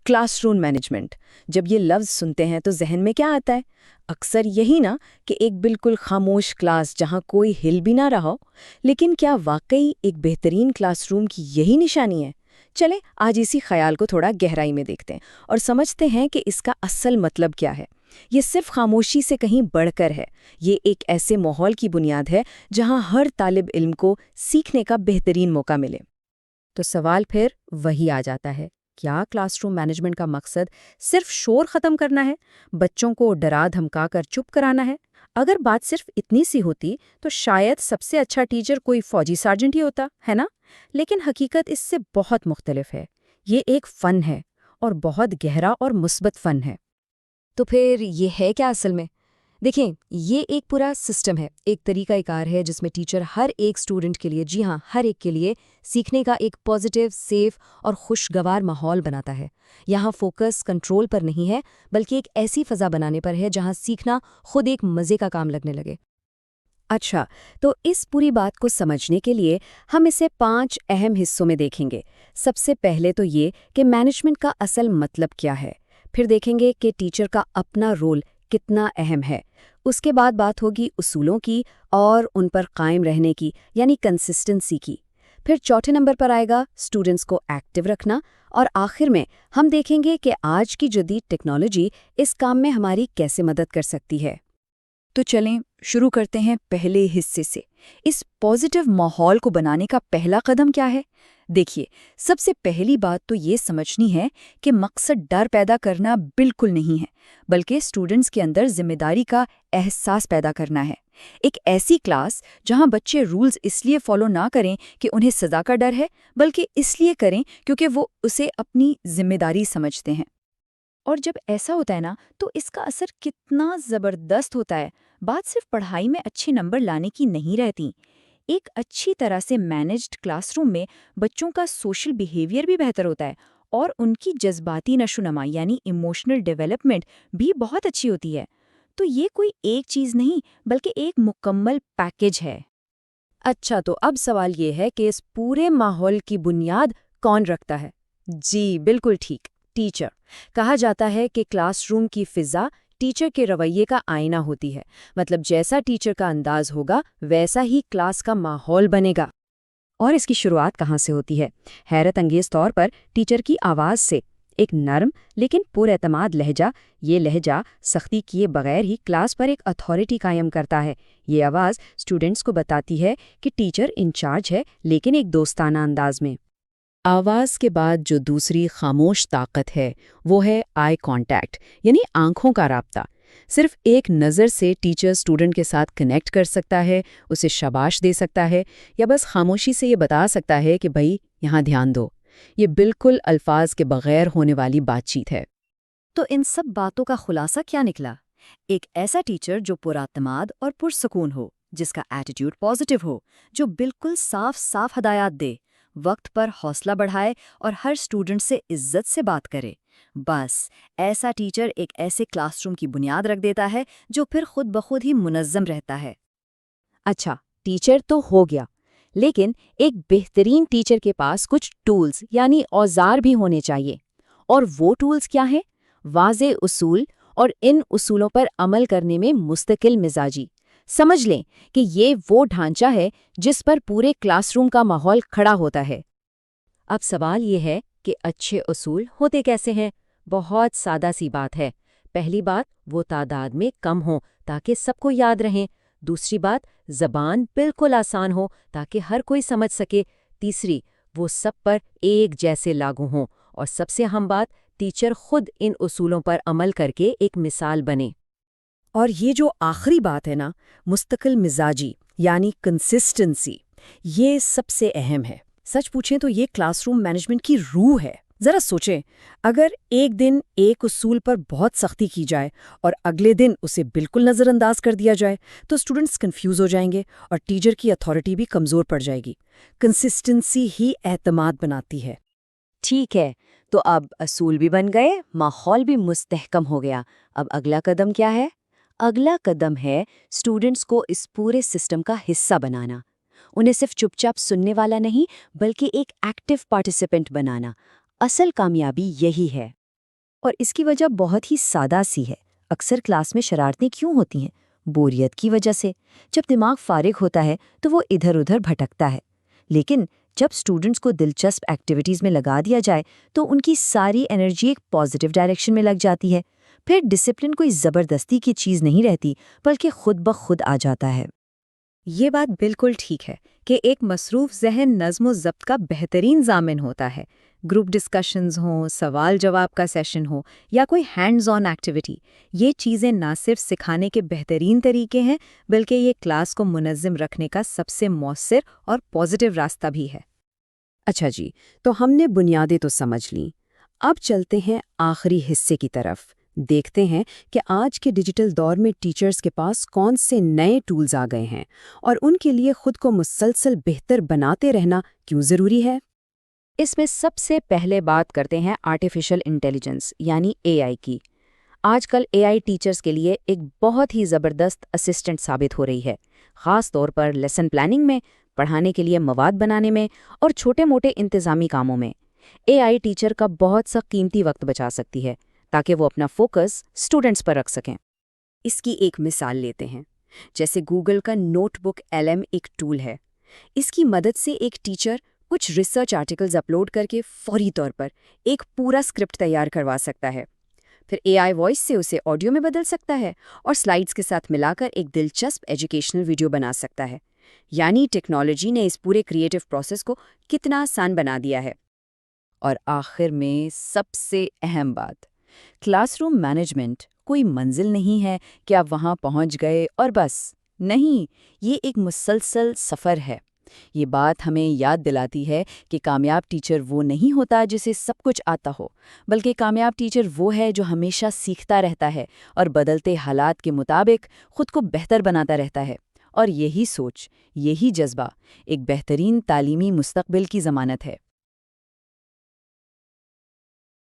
Class room management, جب یہ لفظ سنتے ہیں تو ذہن میں کیا آتا ہے؟ اکثر یہی نا کہ ایک بالکل خاموش کلاس جہاں کوئی ہل بھی نہ رہا ہو۔ لیکن کیا واقعی ایک بہترین کلاس روم کی یہی نشانی ہے؟ چلیں آج اسی خیال کو تھوڑا گہرائی میں دیکھتے ہیں اور سمجھتے ہیں کہ اس کا اصل مطلب کیا ہے۔ یہ صرف خاموشی سے کہیں بڑھ کر ہے، یہ ایک ایسے ماحول کی بنیاد ہے جہاں ہر طالب علم کو سیکھنے کا بہترین موقع ملے۔ تو سوال پھر وہی آ جاتا ہے، کیا کلاس روم مینجمنٹ کا مقصد صرف شور ختم کرنا ہے، بچوں کو ڈرا دھمکا کر چپ کرانا ہے؟ اگر بات صرف اتنی سی ہوتی تو شاید سب سے اچھا ٹیچر کوئی فوجی سارجنٹ ہی ہوتا، ہے نا؟ لیکن حقیقت اس سے بہت مختلف ہے۔ یہ ایک فن ہے، اور بہت گہرا اور مثبت فن ہے۔ تو پھر یہ ہے کیا اصل میں؟ دیکھیں، یہ ایک پورا سسٹم ہے، ایک طریقہ کار ہے جس میں ٹیچر ہر ایک اسٹوڈنٹ کے لیے، جی ہاں ہر ایک کے لیے سیکھنے کا ایک پازیٹیو، سیف اور خوشگوار ماحول بناتا ہے۔ یہاں فوکس کنٹرول پر نہیں ہے، بلکہ ایک ایسی فضا بنانے پر ہے جہاں سیکھنا خود ایک مزے کا کام لگنے لگے۔ اچھا، تو اس پوری بات کو سمجھنے کے لیے ہم اسے 5 اہم حصوں میں دیکھیں گے۔ سب سے پہلے تو یہ کہ مینجمنٹ کا اصل مطلب کیا ہے، پھر دیکھیں گے کہ ٹیچر کا اپنا رول کتنا اہم ہے، اس کے بعد بات ہوگی اصولوں کی اور ان پر قائم رہنے کی، یعنی کنسسٹنسی کی، پھر چوتھے نمبر پر آئے گا اسٹوڈنٹس کو ایکٹیو رکھنا، اور آخر میں ہم دیکھیں گے کہ آج کی جدید ٹیکنالوجی اس کام میں ہماری کیسے مدد کر سکتی ہے۔ تو چلیں شروع کرتے ہیں پہلے حصے سے۔ اس پازیٹیو ماحول کو بنانے کا پہلا قدم کیا ہے؟ دیکھیے، سب سے پہلی بات تو یہ سمجھنی ہے کہ مقصد ڈر پیدا کرنا بالکل نہیں ہے، بلکہ اسٹوڈنٹس کے اندر ذمہ داری کا احساس پیدا کرنا ہے۔ ایک ایسی کلاس جہاں بچے رولز اس لیے فالو نہ کریں کہ انہیں سزا کا ڈر ہے، بلکہ اس لیے کریں کیونکہ وہ اسے اپنی ذمہ داری سمجھتے ہیں۔ اور جب ایسا ہوتا ہے نا، تو اس کا اثر کتنا زبردست ہوتا ہے۔ بات صرف پڑھائی میں اچھے نمبر لانے کی نہیں رہتی۔ ایک اچھی طرح سے مینجڈ کلاس روم میں بچوں کا سوشل بیہیویئر بھی بہتر ہوتا ہے، اور ان کی جذباتی نشوونما یعنی ایموشنل ڈیولپمنٹ بھی بہت اچھی ہوتی ہے۔ تو یہ کوئی ایک چیز نہیں، بلکہ ایک مکمل پیکیج ہے۔ اچھا، تو اب سوال یہ ہے کہ اس پورے ماحول کی بنیاد کون رکھتا ہے؟ جی بالکل ٹھیک، ٹیچر۔ کہا جاتا ہے کہ کلاس روم کی فضا ٹیچر کے رویے کا آئینہ ہوتی ہے، مطلب جیسا ٹیچر کا انداز ہوگا ویسا ہی کلاس کا ماحول بنے گا۔ اور اس کی شروعات کہاں سے ہوتی ہے؟ حیرت انگیز طور پر ٹیچر کی آواز سے، ایک نرم لیکن پر اعتماد لہجہ۔ یہ لہجہ سختی کیے بغیر ہی کلاس پر ایک اتھارٹی قائم کرتا ہے۔ یہ آواز اسٹوڈنٹس کو بتاتی ہے کہ ٹیچر انچارج ہے، لیکن ایک دوستانہ انداز میں۔ آواز کے بعد جو دوسری خاموش طاقت ہے وہ ہے آئی کانٹیکٹ، یعنی آنکھوں کا رابطہ۔ صرف ایک نظر سے ٹیچر اسٹوڈنٹ کے ساتھ کنیکٹ کر سکتا ہے، اسے شاباش دے سکتا ہے، یا بس خاموشی سے یہ بتا سکتا ہے کہ بھائی یہاں دھیان دو۔ یہ بالکل الفاظ کے بغیر ہونے والی بات چیت ہے۔ تو ان سب باتوں کا خلاصہ کیا نکلا؟ ایک ایسا ٹیچر جو پراعتماد اور پرسکون ہو، جس کا ایٹیٹیوڈ پازیٹیو ہو، جو بالکل صاف صاف ہدایات دے، وقت پر حوصلہ بڑھائے اور ہر اسٹوڈنٹ سے عزت سے بات کرے۔ بس ایسا ٹیچر ایک ایسے کلاس روم کی بنیاد رکھ دیتا ہے جو پھر خود بخود ہی منظم رہتا ہے۔ اچھا، ٹیچر تو ہو گیا، لیکن ایک بہترین ٹیچر کے پاس کچھ ٹولز یعنی اوزار بھی ہونے چاہیے۔ اور وہ ٹولز کیا ہیں؟ واضح اصول، اور ان اصولوں پر عمل کرنے میں مستقل مزاجی۔ سمجھ لیں کہ یہ وہ ڈھانچہ ہے جس پر پورے کلاس روم کا ماحول کھڑا ہوتا ہے۔ اب سوال یہ ہے کہ اچھے اصول ہوتے کیسے ہیں؟ بہت سادہ سی بات ہے۔ پہلی بات، وہ تعداد میں کم ہوں تاکہ سب کو یاد رہیں۔ دوسری بات، زبان بالکل آسان ہو تاکہ ہر کوئی سمجھ سکے۔ تیسری، وہ سب پر ایک جیسے لاگو ہوں۔ اور سب سے اہم بات، ٹیچر خود ان اصولوں پر عمل کر کے ایک مثال بنے۔ اور یہ جو آخری بات ہے نا، مستقل مزاجی یعنی کنسسٹنسی، یہ سب سے اہم ہے۔ سچ پوچھیں تو یہ کلاس روم مینجمنٹ کی روح ہے۔ ذرا سوچیں، اگر ایک دن ایک اصول پر بہت سختی کی جائے اور اگلے دن اسے بالکل نظر انداز کر دیا جائے تو اسٹوڈنٹس کنفیوز ہو جائیں گے اور ٹیچر کی اتھارٹی بھی کمزور پڑ جائے گی۔ کنسسٹنسی ہی اعتماد بناتی ہے۔ ٹھیک ہے، تو اب اصول بھی بن گئے، ماحول بھی مستحکم ہو گیا۔ اب اگلا قدم کیا ہے؟ اگلا قدم ہے اسٹوڈنٹس کو اس پورے سسٹم کا حصہ بنانا۔ انہیں صرف چپ چاپ سننے والا نہیں، بلکہ ایک ایکٹیو پارٹیسپینٹ بنانا۔ اصل کامیابی یہی ہے۔ اور اس کی وجہ بہت ہی سادہ سی ہے۔ اکثر کلاس میں شرارتیں کیوں ہوتی ہیں؟ بوریت کی وجہ سے۔ جب دماغ فارغ ہوتا ہے تو وہ ادھر ادھر بھٹکتا ہے، لیکن جب اسٹوڈنٹس کو دلچسپ ایکٹیویٹیز میں لگا دیا جائے تو ان کی ساری انرجی ایک پازیٹیو ڈائریکشن میں لگ جاتی ہے۔ پھر ڈسپلن کوئی زبردستی کی چیز نہیں رہتی، بلکہ خود بخود آ جاتا ہے۔ یہ بات بالکل ٹھیک ہے کہ ایک مصروف ذہن نظم و ضبط کا بہترین ضامن ہوتا ہے۔ گروپ ڈسکشنز ہوں، سوال جواب کا سیشن ہو یا کوئی ہینڈز آن ایکٹیویٹی، یہ چیزیں نہ صرف سکھانے کے بہترین طریقے ہیں بلکہ یہ کلاس کو منظم رکھنے کا سب سے مؤثر اور پازیٹیو راستہ بھی ہے۔ اچھا جی، تو ہم نے بنیادیں تو سمجھ لیں، اب چلتے ہیں آخری حصے کی طرف۔ دیکھتے ہیں کہ آج کے ڈیجیٹل دور میں ٹیچرز کے پاس کون سے نئے ٹولز آ گئے ہیں اور ان کے لیے خود کو مسلسل بہتر بناتے رہنا کیوں ضروری ہے۔ اس میں سب سے پہلے بات کرتے ہیں آرٹیفیشل انٹیلیجنس یعنی اے آئی کی۔ آج کل اے آئی ٹیچرز کے لیے ایک بہت ہی زبردست اسسٹنٹ ثابت ہو رہی ہے، خاص طور پر لیسن پلاننگ میں، پڑھانے کے لیے مواد بنانے میں اور چھوٹے موٹے انتظامی کاموں میں۔ اے آئی ٹیچر کا بہت سا قیمتی وقت بچا سکتی ہے تاکہ وہ اپنا فوکس اسٹوڈنٹس پر رکھ سکیں۔ اس کی ایک مثال لیتے ہیں، جیسے گوگل کا نوٹ بک LM ایک ٹول ہے۔ اس کی مدد سے ایک ٹیچر کچھ ریسرچ آرٹیکلز اپلوڈ کر کے فوری طور پر ایک پورا اسکرپٹ تیار کروا سکتا ہے۔ پھر اے آئی وائس سے اسے آڈیو میں بدل سکتا ہے اور سلائیڈز کے ساتھ ملا کر ایک دلچسپ ایجوکیشنل ویڈیو بنا سکتا ہے۔ یعنی ٹیکنالوجی نے اس پورے کریٹو پروسیس کو کتنا آسان بنا دیا ہے۔ اور آخر میں سب سے اہم بات، کلاس روم مینجمنٹ کوئی منزل نہیں ہے کہ آپ وہاں پہنچ گئے اور بس۔ نہیں، یہ ایک مسلسل سفر ہے۔ یہ بات ہمیں یاد دلاتی ہے کہ کامیاب ٹیچر وہ نہیں ہوتا جسے سب کچھ آتا ہو، بلکہ کامیاب ٹیچر وہ ہے جو ہمیشہ سیکھتا رہتا ہے اور بدلتے حالات کے مطابق خود کو بہتر بناتا رہتا ہے۔ اور یہی سوچ، یہی جذبہ ایک بہترین تعلیمی مستقبل کی ضمانت ہے۔